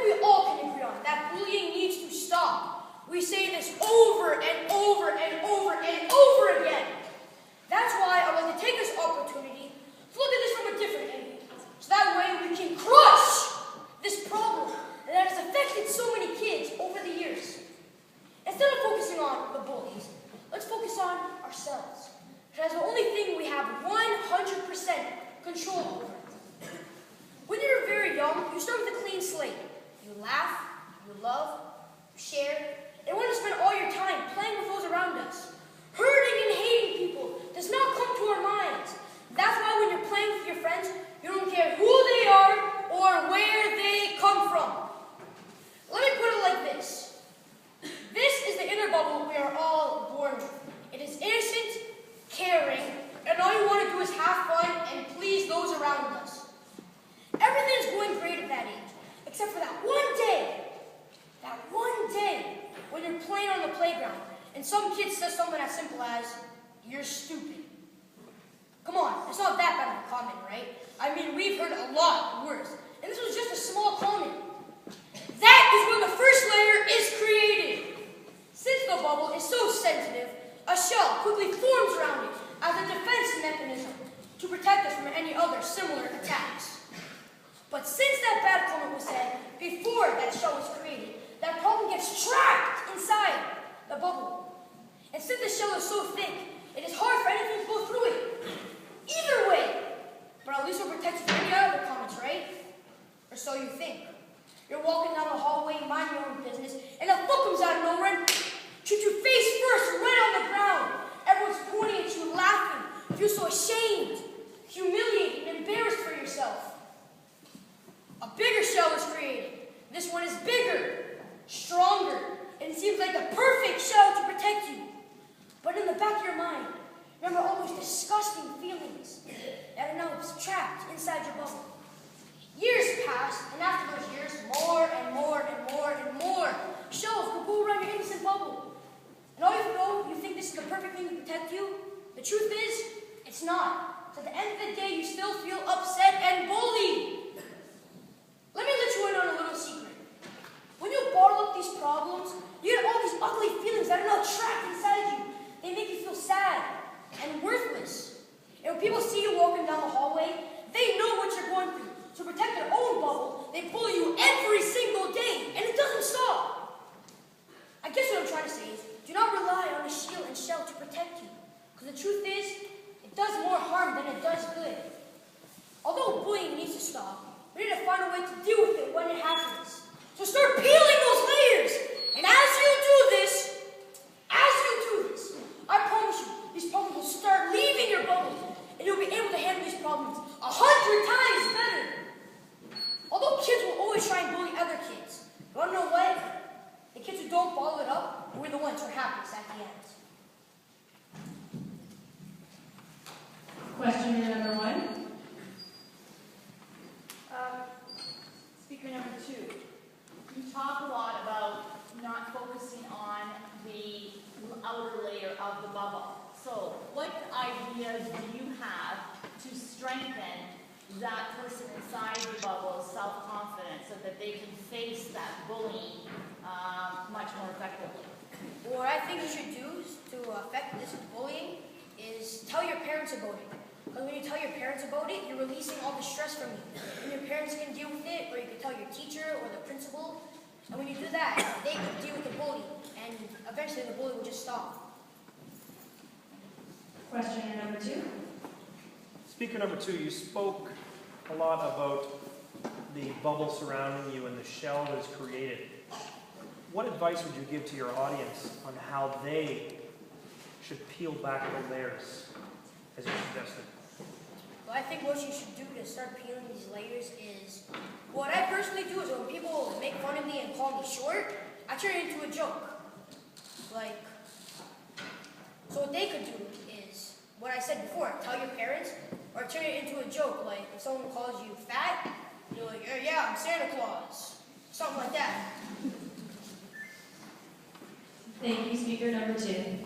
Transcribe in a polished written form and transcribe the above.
we all can agree on, that bullying needs to stop. We say this over and over and over and over again. That's why I want to take this opportunity to look at this from a different angle, so that way we can crush this problem that has affected so many kids over the years. Instead of focusing on the bullies, let's focus on ourselves. Because that's the only thing we have 100% control over. When you're very young, you start with a clean slate. You laugh, you love, you share, and want to spend all your time playing with those around us. Hurting and hating people does not come to our minds. That's why when you're playing with your friends, you don't care who they are or where they come from. Let me put it like this. This is the inner bubble we are all born with. It is innocent, caring, and all you want to do is have fun and please those around us. Everything is going great at that age, except for that one day when you're playing on the playground and some kid says something as simple as, "You're stupid." Come on, it's not that bad of a comment, right? I mean, we've heard a lot worse, and this was just a small comment. That is when the first layer is created. Since the bubble is so sensitive, a shell quickly forms around it as a defense mechanism to protect us from any other similar attacks. But since that bad comment was said before that shell was created, that problem gets trapped inside the bubble. And since the shell is so thick, it is hard for anything to go through it. Either way, but at least we're protected from any other comments, right? Or so you think. You're walking down the hallway, mind your own business, and a foot comes out of nowhere and shoots you face first right on the ground. Everyone's pointing at you, laughing. You feel so ashamed, humiliated, and embarrassed for yourself. A bigger shell is created. This one is bigger, stronger, and it seems like the perfect shell to protect you. But in the back of your mind, remember all those disgusting feelings that are now trapped inside your bubble. Years pass, and after those years, more and more and more and more shells will go around your innocent bubble. And all you know, you think this is the perfect thing to protect you. The truth is, it's not. So at the end of the day, you still feel upset and bullied. Let me let you in on a little secret. When you bottle up these problems, you get all these ugly feelings that are now trapped inside you. They make you feel sad and worthless. And when people see you walking down the hallway, they know what you're going through. To protect their own bubble, they bully you every single day, and it doesn't stop. I guess what I'm trying to say is, do not rely on a shield and shell to protect you. Because the truth is, it does more harm than it does good. Although bullying needs to stop, we need to find a way to deal with it when it happens. So start peeling those layers. And as you do this, I promise you, these problems will start leaving your bubble, and you'll be able to handle these problems 100 times better. Although kids will always try and bully other kids, you want to know what? The kids who don't follow it up, we're the ones who are happiest at the end. Question number 1. Speaker number 2. You talk a lot about not focusing on the outer layer of the bubble. So, what ideas do you have to strengthen that person inside the bubble's self-confidence so that they can face that bullying much more effectively? What I think you should do to affect this bullying is tell your parents about it. Because when you tell your parents about it, you're releasing all the stress from you. And your parents can deal with it, or you can tell your teacher or the principal. And when you do that, they can deal with the bully. And eventually the bully will just stop. Question number 2. Speaker number 2, you spoke a lot about the bubble surrounding you and the shell that is created. What advice would you give to your audience on how they should peel back the layers, as you suggested? Well, I think what you should do to start peeling these layers is, what I personally do is when people make fun of me and call me short, I turn it into a joke. So what they could do is, what I said before, tell your parents, or turn it into a joke. Like, if someone calls you fat, you're like, yeah, I'm Santa Claus. Something like that. Thank you, speaker number 2.